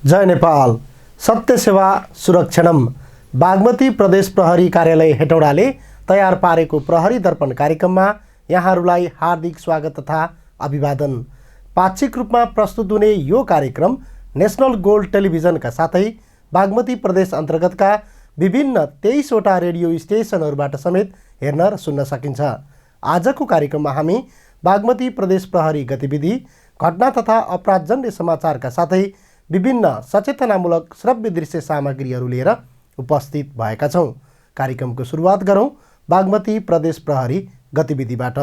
जय नेपाल। सत्य सेवा सुरक्षणम। बागमती प्रदेश प्रहरी कार्यालय हेटौडाले तयार पारेको प्रहरी दर्पण कार्यक्रममा यहाँहरूलाई हार्दिक स्वागत तथा अभिवादन। पाक्षिक रूपमा प्रस्तुत हुने यो कार्यक्रम नेशनल गोल्ड टेलिभिजनका साथै बागमती प्रदेश अन्तर्गतका विभिन्न 23 वटा रेडियो स्टेसनहरूबाट समेत हेर्न र सुन्न सकिन्छ। आजको कार्यक्रममा हामी बागमती प्रदेश प्रहरी गतिविधि, घटना तथा अपराधजन्य समाचारका साथै विभिन्न सचेतनामूलक श्रव्य दृश्य सामग्रीहरू लिएर उपस्थित भएका छौँ। कार्यक्रमको सुरुवात गरौँ बागमती प्रदेश प्रहरी गतिविधिबाट।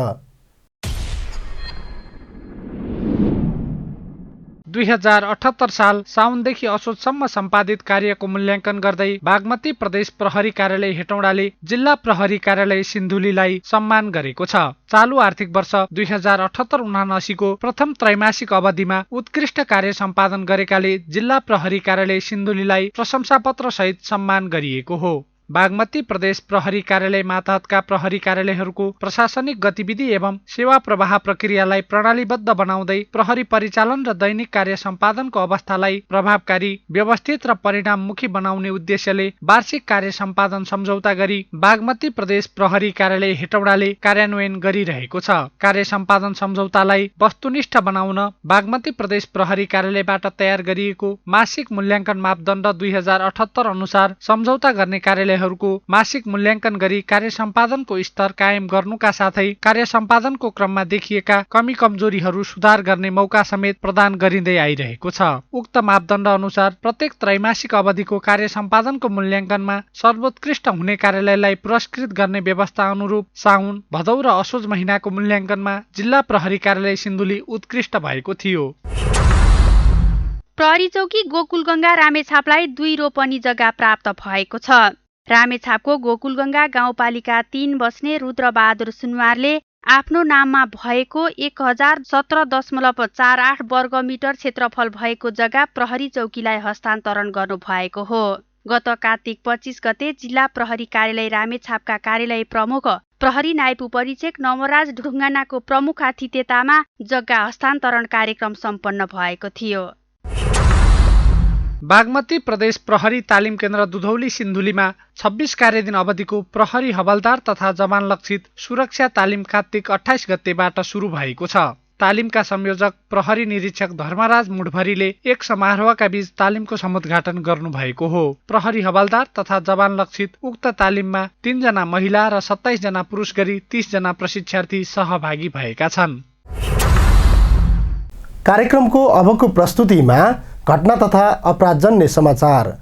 2078 साल साउनदेखि असोजसम्म सम्पादित कार्यको मूल्याङ्कन गर्दै बागमती प्रदेश प्रहरी कार्यालय हेटौडाले जिल्ला प्रहरी कार्यालय सिन्धुलीलाई सम्मान गरेको छ। चालु आर्थिक वर्ष 2078-79 को प्रथम त्रैमासिक अवधिमा उत्कृष्ट कार्य सम्पादन गरेकाले जिल्ला प्रहरी कार्यालय सिन्धुलीलाई प्रशंसापत्र सहित सम्मान गरिएको हो। बागमती प्रदेश प्रहरी कार्यालय मातहतका प्रहरी कार्यालयहरूको प्रशासनिक गतिविधि एवं सेवा प्रवाह प्रक्रियालाई प्रणालीबद्ध बनाउँदै प्रहरी परिचालन र दैनिक कार्य सम्पादनको अवस्थालाई प्रभावकारी, व्यवस्थित र परिणाममुखी बनाउने उद्देश्यले वार्षिक कार्य सम्पादन सम्झौता गरी बागमती प्रदेश प्रहरी कार्यालय हेटौडाले कार्यान्वयन गरिरहेको छ। कार्य सम्पादन सम्झौतालाई वस्तुनिष्ठ बनाउन बागमती प्रदेश प्रहरी कार्यालयबाट तयार गरिएको मासिक मूल्याङ्कन मापदण्ड 2078 अनुसार सम्झौता गर्ने कार्यालय मासिक मूल्याङ्कन गरी कार्य सम्पादनको स्तर कायम गर्नुका साथै कार्य सम्पादनको क्रममा देखिएका कमी कमजोरीहरू सुधार गर्ने मौका समेत प्रदान गरिँदै आइरहेको छ। उक्त मापदण्ड अनुसार प्रत्येक त्रैमासिक अवधिको कार्य सम्पादनको मूल्याङ्कनमा सर्वोत्कृष्ट हुने कार्यालयलाई पुरस्कृत गर्ने व्यवस्था अनुरूप साउन, भदौ र असोज महिनाको मूल्याङ्कनमा जिल्ला प्रहरी कार्यालय सिन्धुली उत्कृष्ट भएको थियो। प्रहरी चौकी गोकुलगंगा रामेछापलाई 2 रोपनी जग्गा प्राप्त भएको छ। रामेछापको गोकुलगंगा गाउँपालिका 3 बस्ने रुद्रबहादुर सुनवारले आफ्नो नाममा भएको 1017.48 वर्ग मिटर क्षेत्रफल भएको जग्गा प्रहरी चौकीलाई हस्तान्तरण गर्नु भएको हो। गत कार्तिक 25 गते जिल्ला प्रहरी कार्यालय रामेछापका कार्यालय प्रमुख प्रहरी नायब उपरीक्षक नवराज ढुङ्गानाको प्रमुख आतिथ्यतामा जग्गा हस्तान्तरण कार्यक्रम सम्पन्न भएको थियो। बागमती प्रदेश प्रहरी तालिम केन्द्र दुधौली सिन्धुलीमा 26 कार्यदिन अवधिको प्रहरी हवलदार तथा जवान लक्षित सुरक्षा तालिम कार्तिक 28 गतेबाट सुरु भएको छ। तालिमका संयोजक प्रहरी निरीक्षक धर्मराज मुढभरीले एक समारोहका बीच तालिमको समुद्घाटन गर्नुभएको हो। प्रहरी हवलदार तथा जवान लक्षित उक्त तालिममा 3 जना महिला र 27 जना पुरुष गरी 30 जना प्रशिक्षार्थी सहभागी भएका छन्। कार्यक्रमको अबको प्रस्तुतिमा घटना तथा अपराधजन्य समाचार।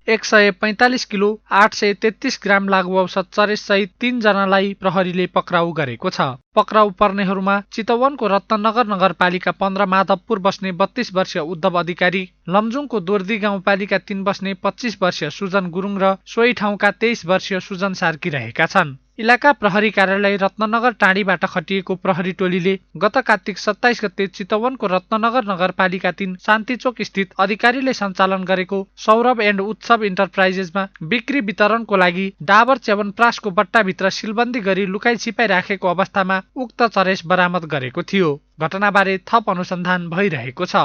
145 किलो 833 ग्राम लागु औषध चरेस सहित 3 जनालाई प्रहरीले पक्राउ गरेको छ। पक्राउ पर्नेहरूमा चितवनको रत्ननगर नगरपालिका 15 माधवपुर बस्ने 32 वर्षीय उद्धव अधिकारी, लमजुङको दोर्दी गाउँपालिका 3 बस्ने 25 वर्षीय सुजन गुरुङ र सोही ठाउँका 23 वर्षीय सुजन सार्की रहेका छन्। इलाका प्रहरी कार्यालय रत्ननगर टाँडीबाट खटिएको प्रहरी टोलीले गत कार्तिक 27 गते चितवनको रत्ननगर नगरपालिका 3 शान्तिचोक स्थित अधिकारीले सञ्चालन गरेको सौरभ एन्ड उत्सव इन्टरप्राइजेसमा बिक्री वितरणको लागि डाबर च्यवनप्रासको बट्टाभित्र सिलबन्दी गरी लुकाई छिपाई राखेको अवस्थामा उक्त चरेस बरामद गरेको थियो। घटनाबारे थप अनुसन्धान भइरहेको छ।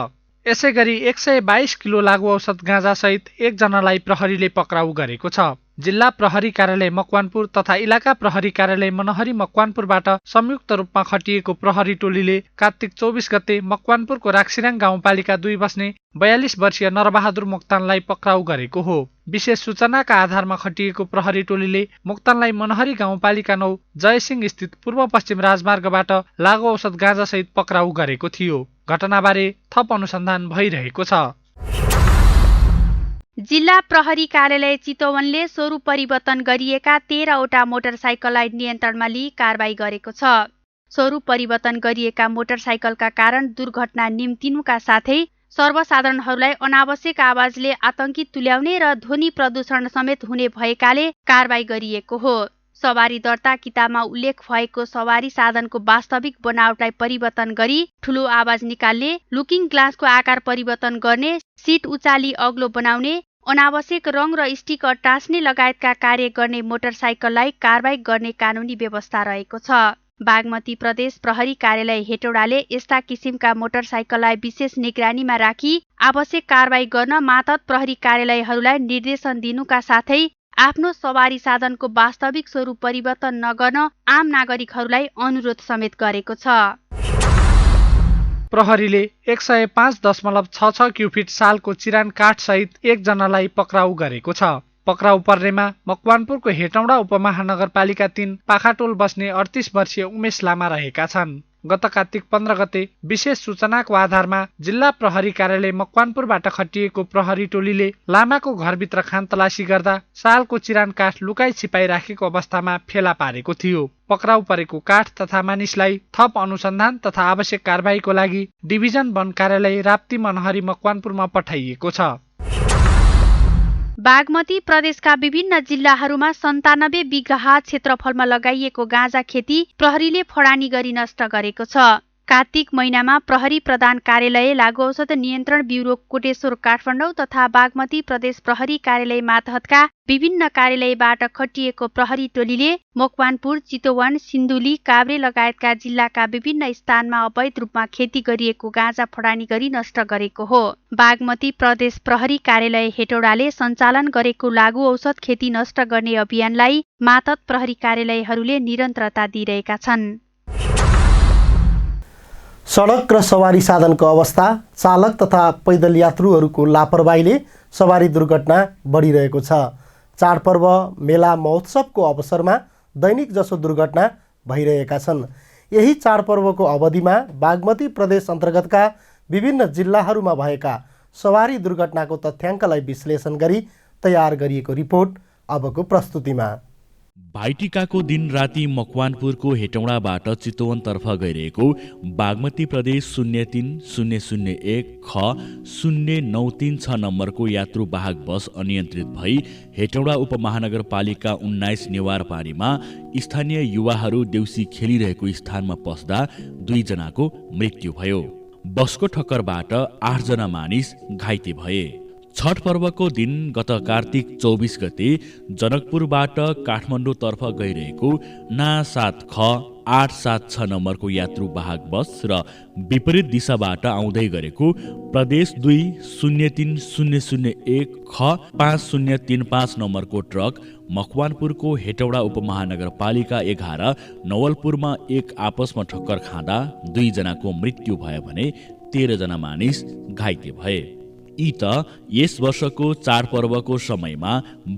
यसैगरी 122 किलो लागु औषध गाँजा सहित 1 जनालाई प्रहरीले पक्राउ गरेको छ। जिल्ला प्रहरी कार्यालय मकवानपुर तथा इलाका प्रहरी कार्यालय मनहरी मकवानपुरबाट संयुक्त रूपमा खटिएको प्रहरी टोलीले कार्तिक 24 गते मकवानपुरको राक्सिराङ गाउँपालिका 2 बस्ने 42 वर्षीय नरबहादुर मोक्तानलाई पक्राउ गरेको हो। विशेष सूचनाका आधारमा खटिएको प्रहरी टोलीले मोक्तानलाई मनहरी गाउँपालिका 9 जयसिंह स्थित पूर्व पश्चिम राजमार्गबाट लागु औषध गाँजा सहित पक्राउ गरेको थियो। घटनाबारे थप अनुसन्धान भइरहेको छ। जिल्ला प्रहरी कार्यालय चितवनले स्वरूप परिवर्तन गरिएका 13 वटा मोटरसाइकललाई नियन्त्रणमा लिई कारबाही गरेको छ। स्वरूप परिवर्तन गरिएका मोटरसाइकलका कारण दुर्घटना निम्तिनुका साथै सर्वसाधारणहरूलाई अनावश्यक आवाजले आतंकित तुल्याउने र ध्वनि प्रदूषण समेत हुने भएकाले कारबाही गरिएको हो। सवारी दर्ता किताबमा उल्लेख भएको सवारी साधनको वास्तविक बनावटलाई परिवर्तन गरी ठूलो आवाज निकाल्ने, लुकिङ ग्लासको आकार परिवर्तन गर्ने, सिट उचाली अग्लो बनाउने, अनावश्यक रङ र स्टिकर टाँस्ने लगायतका कार्य गर्ने मोटरसाइकललाई कारबाही गर्ने कानूनी व्यवस्था रहेको छ। बागमती प्रदेश प्रहरी कार्यालय हेटौडाले यस्ता किसिमका मोटरसाइकललाई विशेष निगरानीमा राखी आवश्यक कारबाही गर्न मातहत प्रहरी कार्यालयहरूलाई निर्देशन दिनुका साथै आफ्नो सवारी साधनको वास्तविक स्वरूप परिवर्तन नगर्न आम नागरिकहरूलाई अनुरोध समेत गरेको छ। प्रहरीले 105.66 क्युफिट सालको चिरान काठसहित एकजनालाई पक्राउ गरेको छ। पक्राउ पर्नेमा मकवानपुरको हेटौडा उपमहानगरपालिका 3 पाखाटोल बस्ने 38 वर्षीय उमेश लामा रहेका छन्। गत कार्तिक 15 गते विशेष सूचनाको आधारमा जिल्ला प्रहरी कार्यालय मकवानपुरबाट खटिएको प्रहरी टोलीले लामाको घरभित्र खानतलासी गर्दा सालको चिरान काठ लुकाई छिपाई राखेको अवस्थामा फेला पारेको थियो। पक्राउ परेको काठ तथा मानिसलाई थप अनुसन्धान तथा आवश्यक कारबाहीको लागि डिभिजन वन कार्यालय राप्ती मनहरी मकवानपुरमा पठाइएको छ। बागमती प्रदेशका विभिन्न जिल्लाहरूमा 97 बिघा क्षेत्रफलमा लगाइएको गाँजा खेती प्रहरीले फडानी गरी नष्ट गरेको छ। कार्तिक महिनामा प्रहरी प्रधान कार्यालय लागु औषध नियन्त्रण ब्युरो कोटेश्वर काठमाडौँ तथा बागमती प्रदेश प्रहरी कार्यालय मातहतका विभिन्न कार्यालयबाट खटिएको प्रहरी टोलीले मकवानपुर, चितवन, सिन्धुली, काभ्रे लगायतका जिल्लाका विभिन्न स्थानमा अवैध रूपमा खेती गरिएको गाँजा फडानी गरी नष्ट गरेको हो। बागमती प्रदेश प्रहरी कार्यालय हेटौडाले सञ्चालन गरेको लागु औषध खेती नष्ट गर्ने अभियानलाई मातहत प्रहरी कार्यालयहरूले निरन्तरता दिइरहेका छन्। सडक र सवारी साधनको अवस्था, चालक तथा पैदल यात्रुहरूको लापरवाहीले सवारी दुर्घटना बढिरहेको छ। चाडपर्व, मेला, महोत्सवको अवसरमा दैनिक जसो दुर्घटना भइरहेका छन्। यही चाडपर्वको अवधिमा बागमती प्रदेश अन्तर्गतका विभिन्न जिल्लाहरूमा भएका सवारी दुर्घटनाको तथ्याङ्कलाई विश्लेषण गरी तयार गरिएको रिपोर्ट अबको प्रस्तुतिमा। भाइटिकाको दिन राति मकवानपुरको हेटौडाबाट चितवनतर्फ गइरहेको बागमती प्रदेश 03-001 ख 0936 नम्बरको यात्रुवाहक बस अनियन्त्रित भई हेटौडा उपमहानगरपालिका 19 नेवार पारीमा स्थानीय युवाहरू देउसी खेलिरहेको स्थानमा पस्दा 2 जनाको मृत्यु भयो। बसको ठक्करबाट 8 जना मानिस घाइते भए। छठ पर्वको दिन गत कार्तिक 24 गते जनकपुरबाट काठमाडौँतर्फ गइरहेको ना 7 ख 876 नम्बरको यात्रुवाहक बस र विपरीत दिशाबाट आउँदै गरेको प्रदेश 2-03-001 ख 5035 नम्बरको ट्रक मकवानपुरको हेटौडा उपमहानगरपालिका 11 नवलपुरमा एक आपसमा ठक्कर खाँदा 2 जनाको मृत्यु भयो भने 13 जना मानिस घाइते भए। यी त यस वर्षको चाडपर्वको समयमा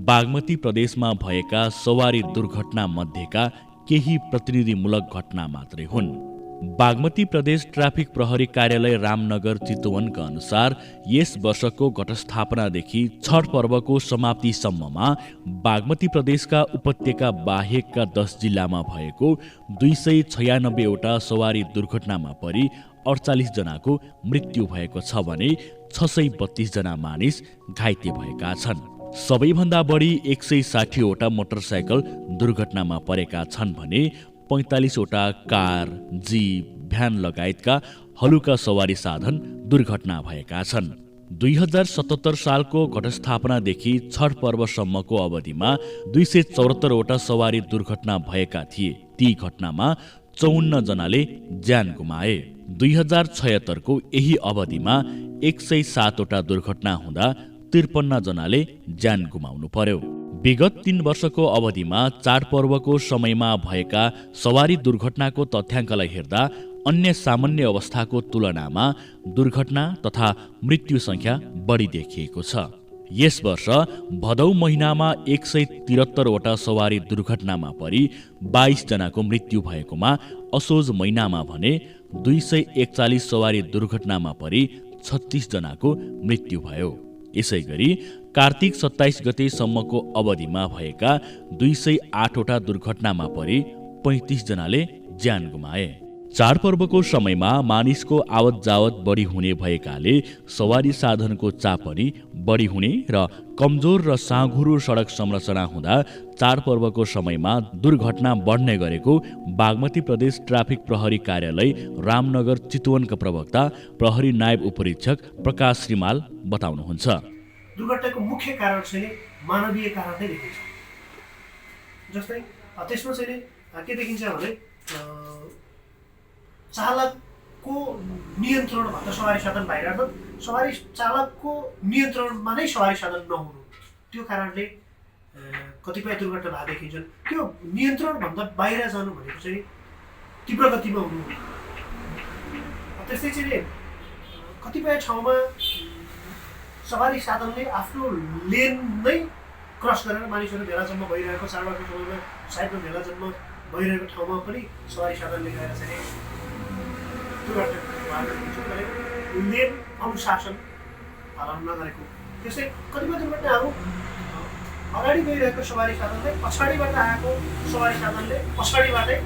बागमती प्रदेशमा भएका सवारी दुर्घटना मध्येका केही प्रतिनिधिमूलक घटना मात्रै हुन्। बागमती प्रदेश ट्राफिक प्रहरी कार्यालय रामनगर चितवनका अनुसार यस वर्षको घटस्थापनादेखि छठ पर्वको समाप्तिसम्ममा बागमती प्रदेशका उपत्यका बाहेकका 10 जिल्लामा भएको 296 वटा सवारी दुर्घटनामा परि 48 जनाको मृत्यु भएको छ भने 632 जना मानिस घाइते भएका छन्। सबैभन्दा बढी 160 वटा मोटरसाइकल दुर्घटनामा परेका छन् भने 45 वटा कार, जीप, भ्यान लगायतका हलुका सवारी साधन दुर्घटना भएका छन्। 2077 सालको घटस्थापनादेखि छठ पर्वसम्मको अवधिमा 274 वटा सवारी दुर्घटना भएका थिए। ती घटनामा 54 जनाले ज्यान गुमाए। 2076 को यही अवधिमा 107 वटा दुर्घटना हुँदा 53 जनाले ज्यान गुमाउनु पर्यो। विगत 3 वर्षको अवधिमा चाडपर्वको समयमा भएका सवारी दुर्घटनाको तथ्याङ्कलाई हेर्दा अन्य सामान्य अवस्थाको तुलनामा दुर्घटना तथा मृत्यु संख्या बढी देखिएको छ। यस वर्ष भदौ महिनामा 173 वटा सवारी दुर्घटनामा परि 22 जनाको मृत्यु भएकोमा असोज महिनामा भने 241 सवारी दुर्घटनामा परि 36 जनाको मृत्यु भयो। यसै गरी कार्तिक 27 गतेसम्मको अवधिमा भएका 208 वटा दुर्घटनामा परि 35 जनाले ज्यान गुमाए। चाडपर्वको समयमा मानिसको आवत जावत बढी हुने भएकाले सवारी साधनको चाप पनि बढी हुने र कमजोर र साँघुरो सडक संरचना हुँदा चाडपर्वको समयमा दुर्घटना बढ्ने गरेको बागमती प्रदेश ट्राफिक प्रहरी कार्यालय रामनगर चितवनका प्रवक्ता प्रहरी नायब उपरीक्षक प्रकाश श्रीमाल बताउनुहुन्छ। दुर्घटनाको मुख्य कारण चाहिँ मानवीय कारण नै देखिन्छ। जस्तै त्यसमा चाहिँ के देखिन्छ भने चालकको नियन्त्रणभन्दा सवारी साधन भइरहँदा सवारी चालकको नियन्त्रणमा नै सवारी साधन नहुनु, त्यो कारणले कतिपय दुर्घटना भए देखिन्छन्। त्यो नियन्त्रणभन्दा बाहिर जानु भनेको चाहिँ तीव्र गतिमा हुनु। त्यस्तै चाहिँ कतिपय ठाउँमा सवारी साधनले आफ्नो लेन नै क्रस गरेर मानिसहरू भेला जम्मा भइरहेको, चाडबाडको समयमा साइडमा भेला जम्मा भइरहेको ठाउँमा पनि सवारी साधनले गएर चाहिँ दुर्घटना भनेको लेन अनुशासन पालन नगरेको। त्यस्तै कतिपय दुर्घटनाहरू अगाडि गइरहेको सवारी साधनले पछाडिबाट आएको सवारी साधनले पछाडिबाटै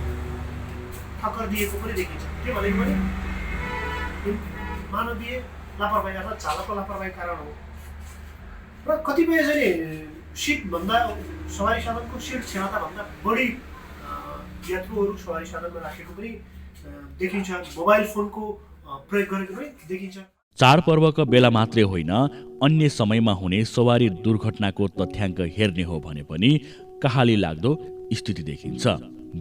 ठक्कर दिएको पनि देखिन्छ। त्यो भनेको पनि मानवीय लापरवाही अथवा चालकको लापरवाही कारण हो। र कतिपय चाहिँ सिटभन्दा सवारी साधनको सिट क्षमताभन्दा बढी यात्रुहरू सवारी साधनमा राखेको पनि देखिन्छ। मोबाइल फोनको प्रयोग गरेको पनि देखिन्छ। चाडपर्वका बेला मात्रै होइन, अन्य समयमा हुने सवारी दुर्घटनाको तथ्याङ्क हेर्ने हो भने पनि कहाली लाग्दो स्थिति देखिन्छ।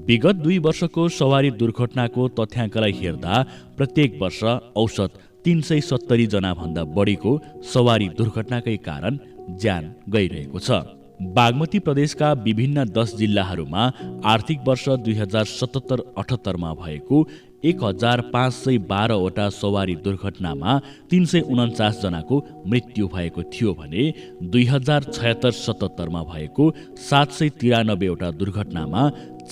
विगत 2 वर्षको सवारी दुर्घटनाको तथ्याङ्कलाई हेर्दा प्रत्येक वर्ष औसत 370 जना भन्दा बढीको सवारी दुर्घटनाकै कारण ज्यान गइरहेको छ। बागमती प्रदेशका विभिन्न 10 जिल्लाहरूमा आर्थिक वर्ष 2077-78 मा भएको 1512 वटा सवारी दुर्घटनामा 349 जनाको मृत्यु भएको थियो भने 2076-77 मा भएको 793 वटा दुर्घटनामा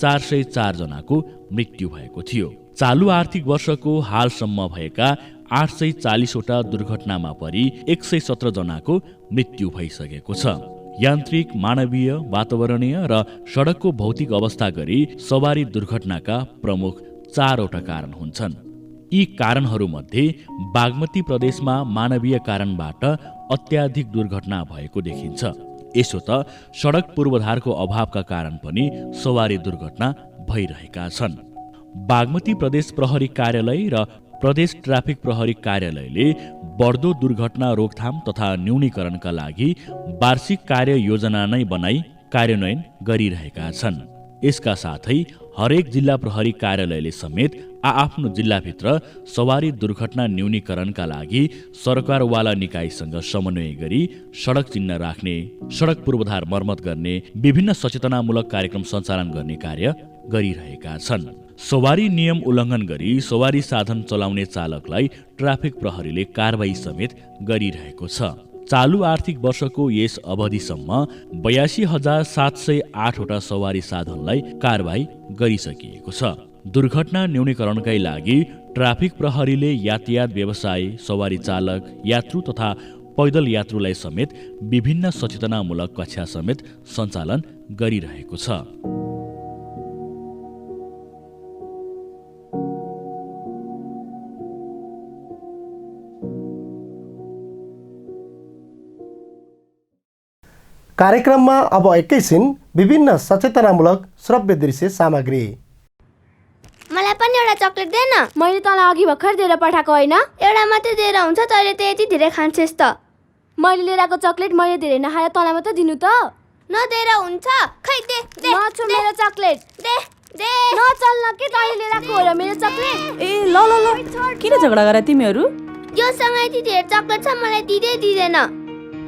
404 जनाको मृत्यु भएको थियो। चालु आर्थिक वर्षको हालसम्म भएका 840 वटा दुर्घटनामा परि 117 जनाको मृत्यु भइसकेको छ। यान्त्रिक, मानवीय, वातावरणीय र सडकको भौतिक अवस्था गरी सवारी दुर्घटनाका प्रमुख 4 वटा कारण हुन्छन्। यी कारणहरूमध्ये बागमती प्रदेशमा मानवीय कारणबाट अत्याधिक दुर्घटना भएको देखिन्छ। यसो त सडक पूर्वाधारको अभावका कारण पनि सवारी दुर्घटना भइरहेका छन्। बागमती प्रदेश प्रहरी कार्यालय र प्रदेश ट्राफिक प्रहरी कार्यालयले बढ्दो दुर्घटना रोकथाम तथा न्यूनीकरणका लागि वार्षिक कार्य योजना नै बनाई कार्यान्वयन गरिरहेका छन्। यसका साथै हरेक जिल्ला प्रहरी कार्यालयले समेत आफ्नो जिल्लाभित्र सवारी दुर्घटना न्यूनीकरणका लागि सरकारवाला निकायसँग समन्वय गरी सडक चिन्ह राख्ने, सडक पूर्वाधार मर्मत गर्ने, विभिन्न सचेतनामूलक कार्यक्रम सञ्चालन गर्ने कार्य गरिरहेका छन्। सवारी नियम उल्लङ्घन गरी सवारी साधन चलाउने चालकलाई ट्राफिक प्रहरीले कारबाही समेत गरिरहेको छ। चालु आर्थिक वर्षको यस अवधिसम्म 82,708 वटा सवारी साधनलाई कारबाही गरिसकिएको छ। दुर्घटना न्यूनीकरणकै लागि ट्राफिक प्रहरीले यातायात व्यवसाय, सवारी चालक, यात्रु तथा पैदल यात्रुलाई समेत विभिन्न सचेतनामूलक कक्षा समेत सञ्चालन गरिरहेको छ। कार्यक्रममा अब एकैछिन विभिन्न सचेतनामूलक श्रव्य दृश्य सामग्री। मलाई पनि एउटा चकलेट दे न। मैले तँलाई अघि भर्खर दिएर पठाएको होइन? एउटा मात्रै दिएर हुन्छ? तैँले त यति धेरै खान्छेस् त। मैले लिएर आएको चकलेट मैले धेरै नखाएर तँलाई मात्रै दिनु त? नदिएर हुन्छ? खै दे दे। नछु मेरो चकलेट। They they. नचल न के तैँले लिएर आएको हो र मेरो चकलेट? ए ल ल ल, किन झगडा गरे तिमीहरू? योसँग यति धेरै चकलेट छ, मलाई दिँदै दिँदैन।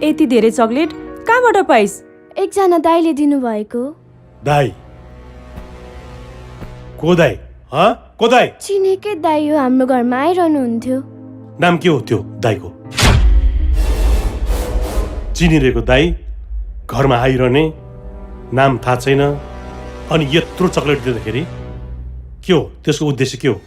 यति धेरै चकलेट कहाँबाट पाइस्? एकजना दाइले दिनुभएको। दाइ? को दाइ? को दाइ? चिनेकै दाइ हो, हाम्रो घरमा आइरहनुहुन्थ्यो। नाम के हो त्यो दाइको? चिनिरहेको दाइ घरमा आइरहने, नाम थाहा छैन, अनि यत्रो चकलेट दिँदाखेरि के हो त्यसको उद्देश्य के हो?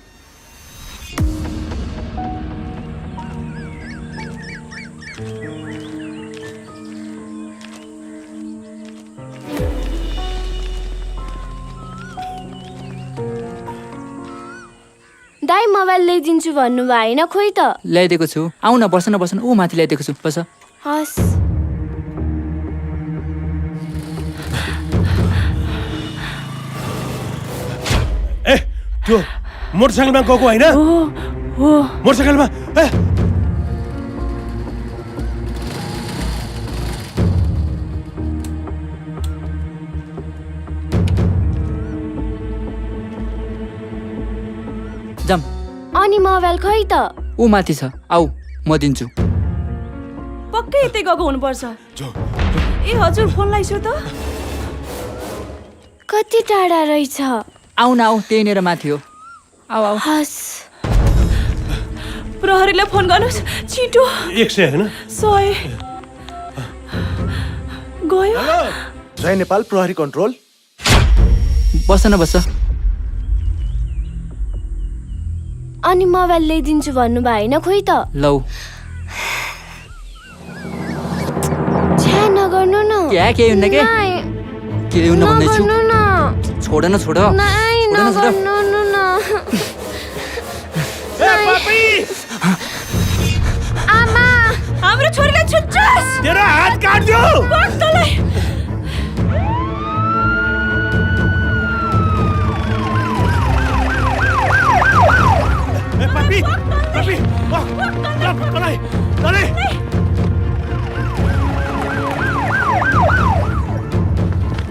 दाइ मोबाइल ल्याइदिन्छु भन्नुभयो होइन? खोइ त ल्याइदिएको छु। आऊ न, बस्न बस्न। ऊ माथि ल्याइदिएको छु, बस। हस्। ए त्यो मोटरसाइकलमा गएको होइन? हो मोटरसाइकलमा जाम अनि मोबाइल खै त? ऊ माथि छ, आऊ म दिन्छु। पक्कै यतै गएको हुनुपर्छ। ए हजुर, फोन लगाइसु त। कति टाढा रहेछ? आऊ न, आऊ त्यहीँनिर माथि हो। आऊ आऊ। हस्। प्रहरीलाई फोन गर्नुहोस् छिटो। 100 होइन? 100 गयो। जय नेपाल प्रहरी कन्ट्रोल। बस न बस। अनि मोबाइल ल्याइदिन्छु भन्नुभयो होइन, खोइ त? लौ छ्या नगर्नु न। क्या के हुन्न के? नाइ, के हुन्न भन्दैछु? नगर्नु न। छोड न, छोड। नाइ, नगर्नु न। आमा, हाम्रो छोरीलाई छुट्छस्। तेरो हात काट्दियो। पक्कलाई। पापी पापी तलाई तलाई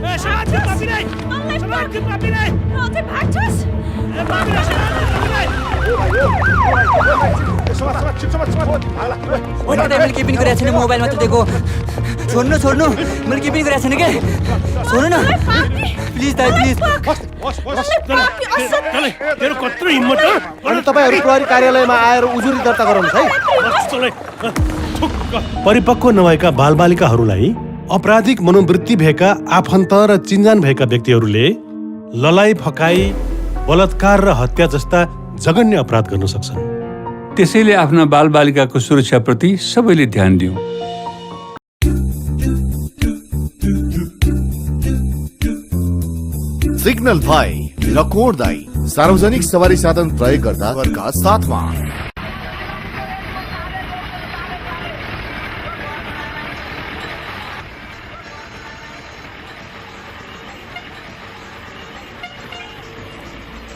ए समाज के पापी नै समाज के पापी नै अझै भाग्छस्? ए पापी नै समाज के पापी नै होइन दाइ, मैले केही पनि गरेको छैन। मोबाइलमा त दिएको। छोड्नु छोड्नु, मैले केही पनि गरेको छैन के। छोड्नु न प्लिज दाइ, प्लिज। तेरो कत्रो हिम्मत हो? अनि तपाईहरु प्रहरी कार्यालयमा आएर उजुरी दर्ता गराउनुस् है। परिपक्व नभएका बालबालिकाहरूलाई अपराधिक मनोवृत्ति भएका आफन्त र चिन्जान भएका व्यक्तिहरूले ललाई फकाई, बलात्कार र हत्या जस्ता जघन्य अपराध गर्न सक्छन्। त्यसैले आफ्ना बालबालिकाको सुरक्षाप्रति सबैले ध्यान दिउँ। सिग्नल भाइ र कोड दाइ सार्वजनिक सवारी साधन प्रयोग गर्दा वर्गका साथमा।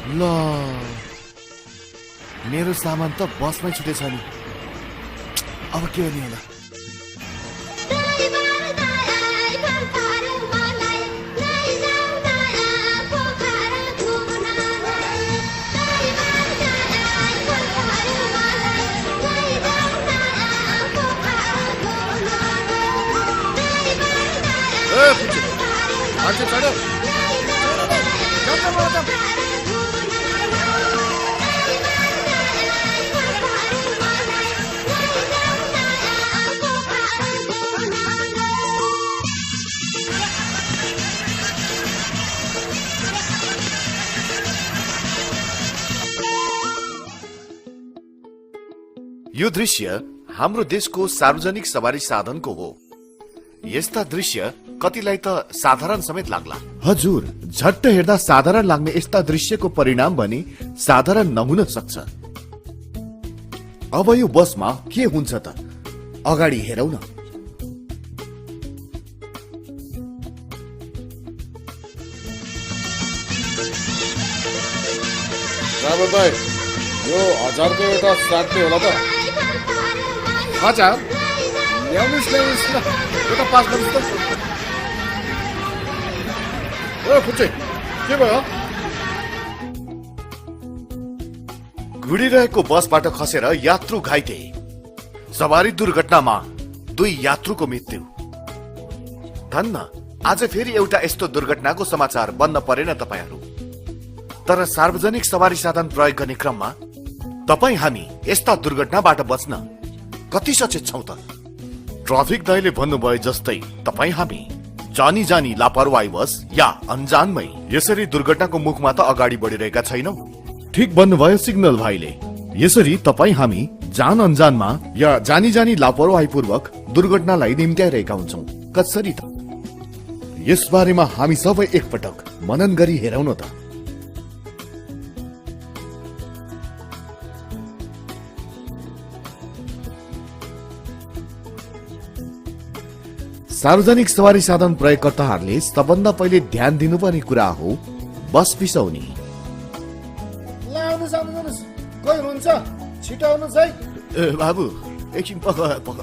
ल मेरो सामान त बसमै छुटेछ नि, अब के गर्ने होला? यो दृश्य हाम्रो देशको सार्वजनिक सवारी साधनको हो। यस्ता दृश्य कतिलाई त साधारण समेत लाग्ला। हजुर, झट्ट हेर्दा साधारण लाग्ने यस्ता दृश्यको परिणाम भने साधारण नहुन सक्छ। अब यो बसमा के हुन्छ त? अगाडि हेरौ न। यो 1000 को एउटा साट्ने होला त? हजार ल्याउनुस् ल्याउनुस् न, एउटा पास गर्नुस् त। ओ फुच्चे, के भयो? घुडिरहेको बसबाट खसेर यात्रु घाइते। सवारी दुर्घटनामा 2 यात्रुको मृत्यु। धन्न, आज फेरि एउटा यस्तो दुर्घटनाको समाचार बन्न परेन तपाईहरू। तर सार्वजनिक सवारी साधन प्रयोग गर्ने क्रममा तपाई हामी यस्ता दुर्घटनाबाट बच्न कति सचेत छौं त? ट्राफिक दाइले भन्नुभए जस्तै तपाई हामी जानी जानी लापरवाहीवश या अनजानमै यसरी दुर्घटनाको मुखमा त अगाडि बढिरहेका छैनौं। ठीक भन्नुभयो सिग्नल भाइले। यसरी तपाई हामी जान अनजानमा या जानी जानी लापरवाहीपूर्वक दुर्घटनालाई निम्त्याइरहेका हुन्छौं। कसरी त? यस बारेमा हामी सबै एकपटक मनन गरी हेरौँ न त। सार्वजनिक सवारी साधन प्रयोगकर्ताहरूले सबभन्दा पहिले ध्यान दिनुपर्ने कुरा हो बस बिसाउने। कोही हुनुहुन्छ? छिटो आउनुहोस् है। बाबु एकछिन पक।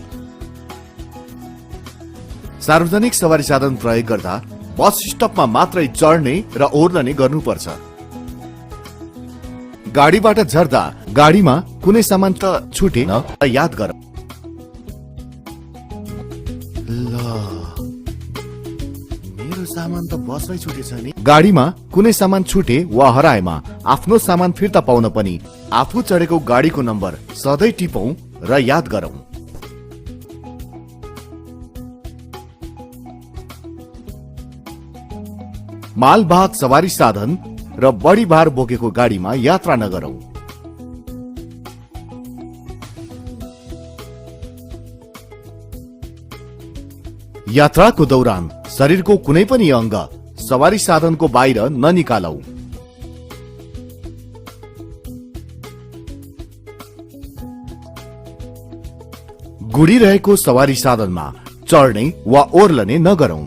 सार्वजनिक सवारी साधन प्रयोग गर्दा बस स्टपमा मात्रै चढ्ने र ओर्लने गर्नुपर्छ। गाडीबाट झर्दा गाडीमा कुनै सामान त छुटेन याद गर। मेरो सामान त बसमै छुटेछ नि। गाडीमा कुनै सामान छुटे वा हराएमा आफ्नो सामान फिर्ता पाउन पनि आफू चढेको गाडीको नम्बर सधैँ टिपौं र याद गरौं। मालवाहक सवारी साधन र बढी भार बोकेको गाडीमा यात्रा नगरौं। यात्राको दौरान शरीरको कुनै पनि अंग सवारी साधनको बाहिर ननिकालौ। गुडिरहेको सवारी साधनमा चढ्ने वा ओर्लने नगरौं।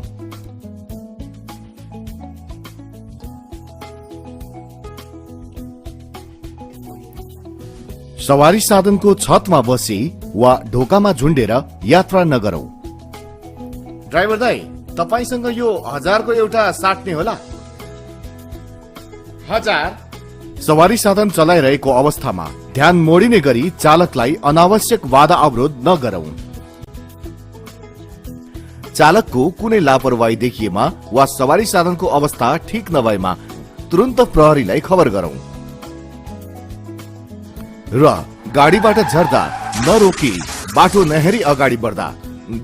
सवारी साधनको छतमा बसी वा ढोकामा झुन्डेर यात्रा नगरौं। ड्राइभर दाइ, तपाईसँग यो 1000 को एउटा साट्ने होला? 1000? सवारी साधन चलाइरहेको अवस्थामा ध्यान मोडिने गरी चालकलाई अनावश्यक बाधा अवरोध नगरौं। चालकको कुनै लापरवाही देखिएमा वा सवारी साधनको अवस्था ठीक नभएमा तुरन्त प्रहरीलाई खबर गरौं। र गाडीबाट झर्दा नरोकी बाटो नहेरी अगाडि बढ्दा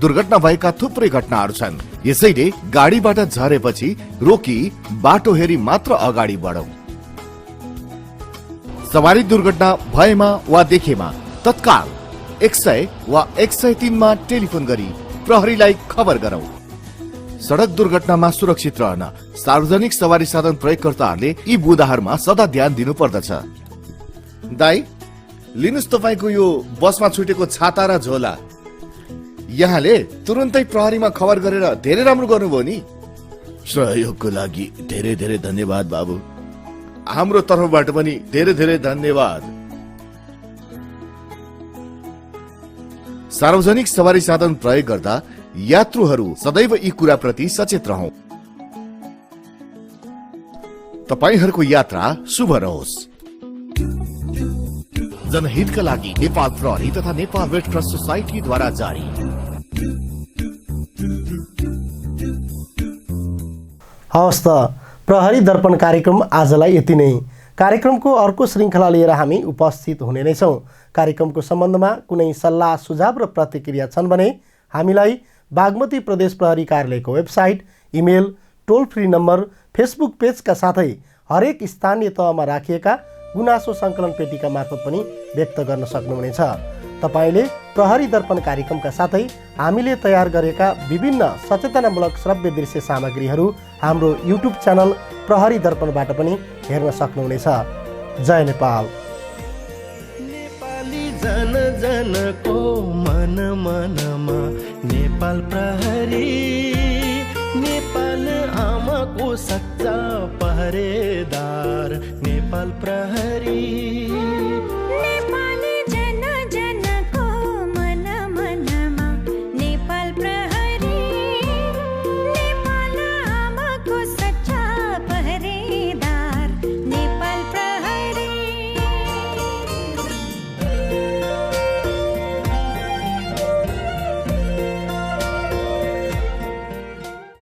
दुर्घटना भएका थुप्रै घटनाहरू छन्। यसैले गाडीबाट झरेपछि रोकी बाटो हेरी मात्र अगाडि बढौं। सवारी दुर्घटना भएमा वा देखेमा तत्काल 100 वा 103 मा टेलिफोन गरी प्रहरीलाई खबर गरौं। सडक दुर्घटनामा सुरक्षित रहन सार्वजनिक सवारी साधन प्रयोगकर्ताहरूले यी बुँदाहरूमा सदा ध्यान दिनु पर्दछ। दाइ, लिनुस् तपाईको यो बसमा छुटेको छाता र झोला। यहाँले तुरन्तै प्रहरीमा खबर गरेर धेरै राम्रो गर्नुभयो नि। सहयोगको लागि धेरै धेरै धन्यवाद बाबु। हाम्रो तर्फबाट पनि धेरै धेरै धन्यवाद। सार्वजनिक सवारी साधन प्रयोग गर्दा यात्रुहरू सदैव यी कुराप्रति सचेत रहौं। तपाईहरूको यात्रा शुभ रहोस्। जनहितका लागि नेपाल प्रहरी तथा नेपाल रेड क्रस सोसाइटीद्वारा जारी। हवस् त, प्रहरी दर्पण कार्यक्रम आजलाई यति नै। कार्यक्रमको अर्को श्रृङ्खला लिएर हामी उपस्थित हुने नै छौँ। कार्यक्रमको सम्बन्धमा कुनै सल्लाह सुझाव र प्रतिक्रिया छन् भने हामीलाई बागमती प्रदेश प्रहरी कार्यालयको वेबसाइट, इमेल, टोल फ्री नम्बर, फेसबुक पेजका साथै हरेक स्थानीय तहमा राखिएका गुनासो सङ्कलन पेटीका मार्फत पनि व्यक्त गर्न सक्नुहुनेछ। तपाईले प्रहरी दर्पण कार्यक्रमका साथै हामीले तयार गरेका विभिन्न सचेतनामूलक श्रव्य दृश्य सामग्रीहरू हाम्रो युट्युब च्यानल प्रहरी दर्पणबाट पनि हेर्न सक्नुहुनेछ। जय नेपाल। नेपाली जन जनको मन मनमा नेपाल प्रहरी, नेपाल आमाको सच्चा पहरेदार नेपाल प्रहरी।